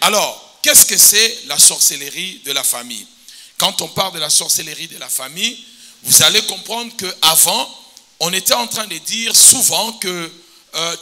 Alors, qu'est-ce que c'est la sorcellerie de la famille? Quand on parle de la sorcellerie de la famille, vous allez comprendre qu'avant, on était en train de dire souvent que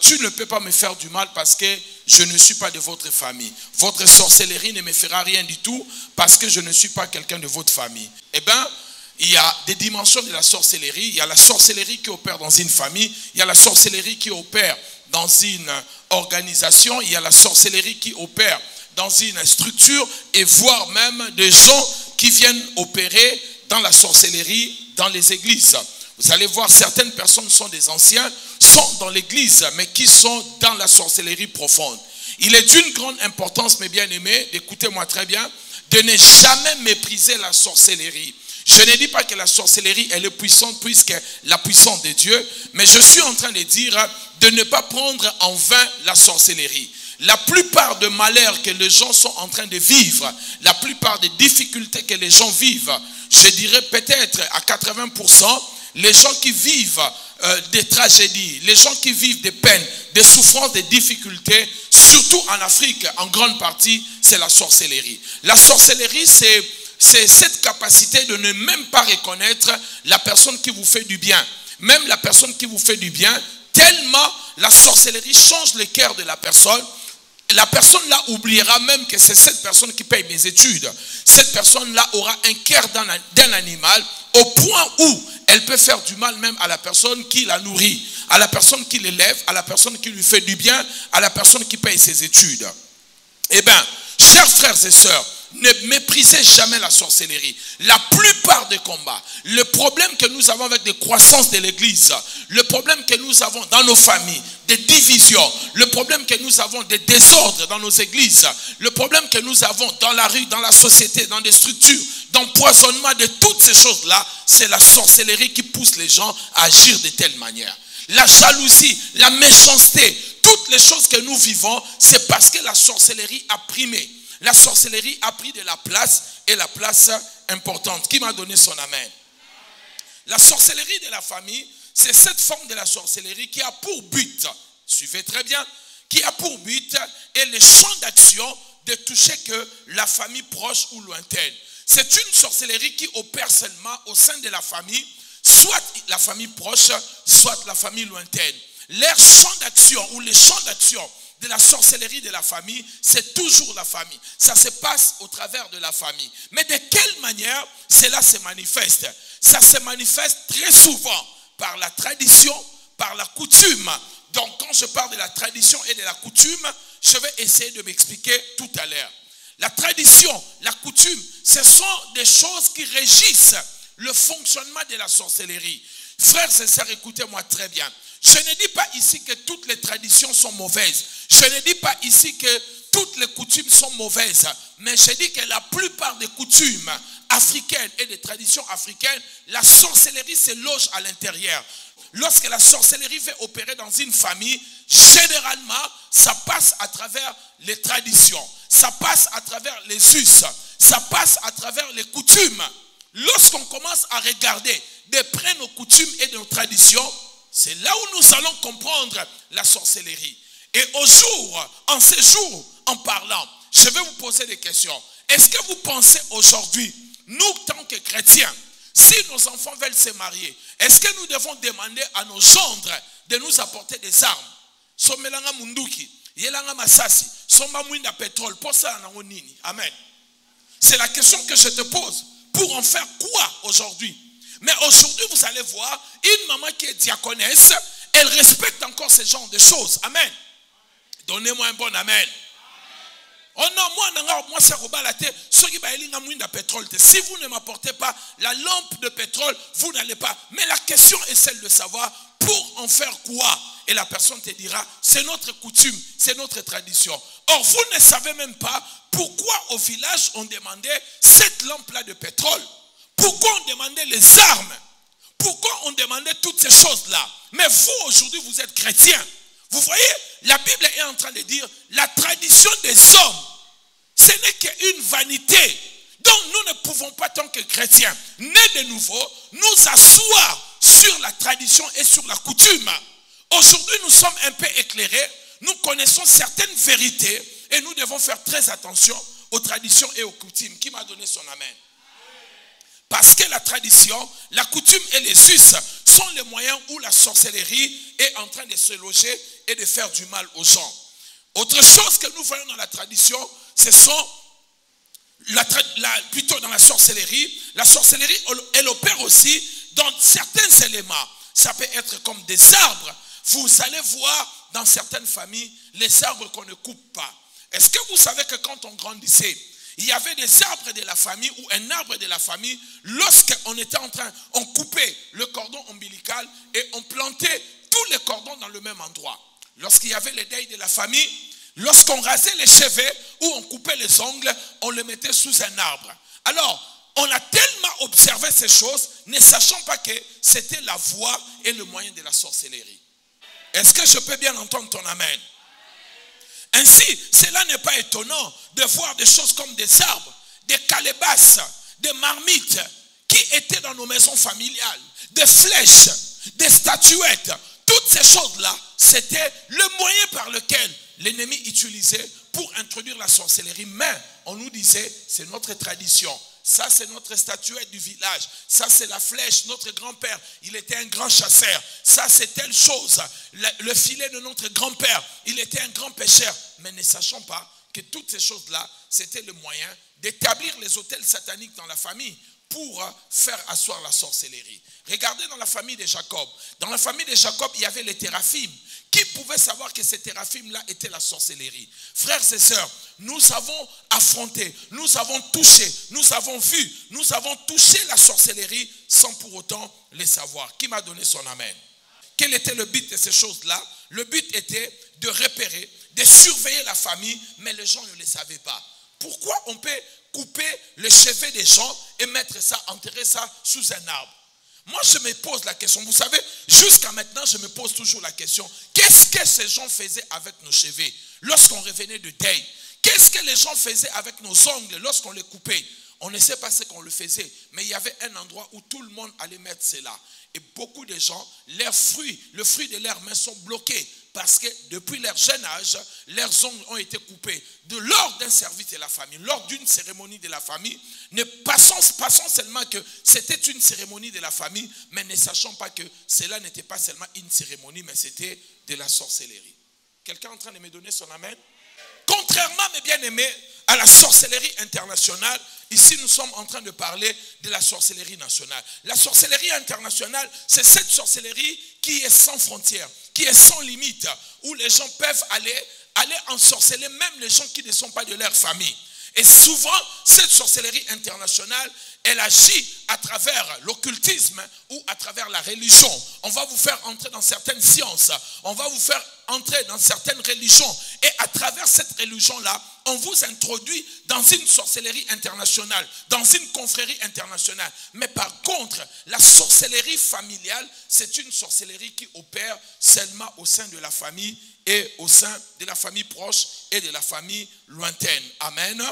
tu ne peux pas me faire du mal parce que je ne suis pas de votre famille. Votre sorcellerie ne me fera rien du tout parce que je ne suis pas quelqu'un de votre famille. Eh bien, il y a des dimensions de la sorcellerie. Il y a la sorcellerie qui opère dans une famille. Il y a la sorcellerie qui opère dans une organisation. Il y a la sorcellerie qui opère dans une structure et voire même des gens qui viennent opérer dans la sorcellerie dans les églises. Vous allez voir, certaines personnes sont des anciens, sont dans l'église, mais qui sont dans la sorcellerie profonde. Il est d'une grande importance, mes bien-aimés, écoutez-moi très bien, de ne jamais mépriser la sorcellerie. Je ne dis pas que la sorcellerie elle est puissante puisque la puissance de Dieu, mais je suis en train de dire de ne pas prendre en vain la sorcellerie. La plupart des malheurs que les gens sont en train de vivre, la plupart des difficultés que les gens vivent, je dirais peut-être à 80%, les gens qui vivent des tragédies, les gens qui vivent des peines, des souffrances, des difficultés, surtout en Afrique, en grande partie, c'est la sorcellerie. La sorcellerie, c'est cette capacité de ne même pas reconnaître la personne qui vous fait du bien. Même la personne qui vous fait du bien, tellement la sorcellerie change le cœur de la personne. La personne là oubliera même que c'est cette personne qui paye mes études. Cette personne là aura un cœur d'un animal au point où elle peut faire du mal même à la personne qui la nourrit, à la personne qui l'élève, à la personne qui lui fait du bien, à la personne qui paye ses études. Eh bien, chers frères et sœurs, ne méprisez jamais la sorcellerie. La plupart des combats, le problème que nous avons avec des croissances de l'église, le problème que nous avons dans nos familles, des divisions, le problème que nous avons des désordres dans nos églises, le problème que nous avons dans la rue, dans la société, dans des structures, d'empoisonnement, de toutes ces choses-là, c'est la sorcellerie qui pousse les gens à agir de telle manière. La jalousie, la méchanceté, toutes les choses que nous vivons, c'est parce que la sorcellerie a primé. La sorcellerie a pris de la place et la place importante. Qui m'a donné son amen? La sorcellerie de la famille, c'est cette forme de la sorcellerie qui a pour but, suivez très bien, qui a pour but et le champ d'action de toucher que la famille proche ou lointaine. C'est une sorcellerie qui opère seulement au sein de la famille, soit la famille proche, soit la famille lointaine. Leur champ d'action ou les champs d'action de la sorcellerie de la famille, c'est toujours la famille. Ça se passe au travers de la famille. Mais de quelle manière cela se manifeste? Ça se manifeste très souvent par la tradition, par la coutume. Donc quand je parle de la tradition et de la coutume, je vais essayer de m'expliquer tout à l'heure. La tradition, la coutume, ce sont des choses qui régissent le fonctionnement de la sorcellerie. Frères et sœurs, écoutez-moi très bien. Je ne dis pas ici que toutes les traditions sont mauvaises. Je ne dis pas ici que toutes les coutumes sont mauvaises. Mais je dis que la plupart des coutumes africaines et des traditions africaines, la sorcellerie se loge à l'intérieur. Lorsque la sorcellerie va opérer dans une famille, généralement, ça passe à travers les traditions. Ça passe à travers les us. Ça passe à travers les coutumes. Lorsqu'on commence à regarder de près nos coutumes et nos traditions, c'est là où nous allons comprendre la sorcellerie. Et en ces jours, en parlant, je vais vous poser des questions. Est-ce que vous pensez aujourd'hui, nous, tant que chrétiens, si nos enfants veulent se marier, est-ce que nous devons demander à nos gendres de nous apporter des armes? Somelanga munduki, yelanga masasi, somba mwinda pétrole, posa nango nini? Amen. C'est la question que je te pose. Pour en faire quoi aujourd'hui? Mais aujourd'hui, vous allez voir, une maman qui est diaconesse, elle respecte encore ce genre de choses. Amen. Donnez-moi un bon amen. Oh non, moi, c'est Robalate. Si vous ne m'apportez pas la lampe de pétrole, vous n'allez pas. Mais la question est celle de savoir pour en faire quoi? Et la personne te dira, c'est notre coutume, c'est notre tradition. Or, vous ne savez même pas pourquoi au village on demandait cette lampe-là de pétrole. Pourquoi on demandait les armes? Pourquoi on demandait toutes ces choses-là? Mais vous, aujourd'hui, vous êtes chrétiens. Vous voyez, la Bible est en train de dire, la tradition des hommes, ce n'est qu'une vanité. Donc, nous ne pouvons pas, tant que chrétiens, nés de nouveau, nous asseoir sur la tradition et sur la coutume. Aujourd'hui, nous sommes un peu éclairés. Nous connaissons certaines vérités Et nous devons faire très attention aux traditions et aux coutumes. Qui m'a donné son amen? Parce que la tradition, la coutume et les us sont les moyens où la sorcellerie est en train de se loger et de faire du mal aux gens. Autre chose que nous voyons dans la tradition, ce sont plutôt dans la sorcellerie. La sorcellerie, elle opère aussi dans certains éléments. Ça peut être comme des arbres. Vous allez voir dans certaines familles les arbres qu'on ne coupe pas. Est-ce que vous savez que quand on grandissait, il y avait des arbres de la famille ou un arbre de la famille, lorsqu'on était on coupait le cordon ombilical et on plantait tous les cordons dans le même endroit. Lorsqu'il y avait les deuils de la famille, lorsqu'on rasait les cheveux ou on coupait les ongles, on les mettait sous un arbre. Alors, on a tellement observé ces choses, ne sachant pas que c'était la voie et le moyen de la sorcellerie. Est-ce que je peux bien entendre ton amen? Ainsi, cela n'est pas étonnant de voir des choses comme des arbres, des calebasses, des marmites qui étaient dans nos maisons familiales, des flèches, des statuettes. Toutes ces choses-là, c'était le moyen par lequel l'ennemi utilisait pour introduire la sorcellerie. Mais on nous disait, c'est notre tradition. Ça, c'est notre statuette du village. Ça, c'est la flèche. Notre grand-père, il était un grand chasseur. Ça, c'est telle chose. Le filet de notre grand-père, il était un grand pêcheur. Mais ne sachant pas que toutes ces choses-là, c'était le moyen d'établir les autels sataniques dans la famille pour faire asseoir la sorcellerie. Regardez dans la famille de Jacob. Dans la famille de Jacob, il y avait les téraphimes. Qui pouvait savoir que ces téraphimes-là étaient la sorcellerie? Frères et sœurs, nous avons affronté, nous avons touché, nous avons vu, nous avons touché la sorcellerie sans pour autant les savoir. Qui m'a donné son amen? Quel était le but de ces choses-là? Le but était de repérer, de surveiller la famille, mais les gens ne le savaient pas. Pourquoi on peut couper les cheveux des gens et mettre ça, enterrer ça sous un arbre? Moi, je me pose la question. Vous savez, jusqu'à maintenant, je me pose toujours la question. Qu'est-ce que ces gens faisaient avec nos cheveux lorsqu'on revenait de deuil? Qu'est-ce que les gens faisaient avec nos ongles lorsqu'on les coupait? On ne sait pas ce qu'on le faisait. Mais il y avait un endroit où tout le monde allait mettre cela. Et beaucoup de gens, le fruit de leurs mains sont bloqués. Parce que depuis leur jeune âge, leurs ongles ont été coupés. Lors d'un service de la famille, lors d'une cérémonie de la famille, ne passons seulement que c'était une cérémonie de la famille, mais ne sachant pas que cela n'était pas seulement une cérémonie, mais c'était de la sorcellerie. Quelqu'un est en train de me donner son amen? Contrairement, mes bien-aimés, à la sorcellerie internationale, ici nous sommes en train de parler de la sorcellerie nationale. La sorcellerie internationale, c'est cette sorcellerie qui est sans frontières, qui est sans limite, où les gens peuvent aller ensorceler même les gens qui ne sont pas de leur famille. Et souvent, cette sorcellerie internationale, elle agit à travers l'occultisme ou à travers la religion. On va vous faire entrer dans certaines sciences. On va vous faire entrer dans certaines religions. Et à travers cette religion-là, on vous introduit dans une sorcellerie internationale, dans une confrérie internationale. Mais par contre, la sorcellerie familiale, c'est une sorcellerie qui opère seulement au sein de la famille et au sein de la famille proche et de la famille lointaine. Amen.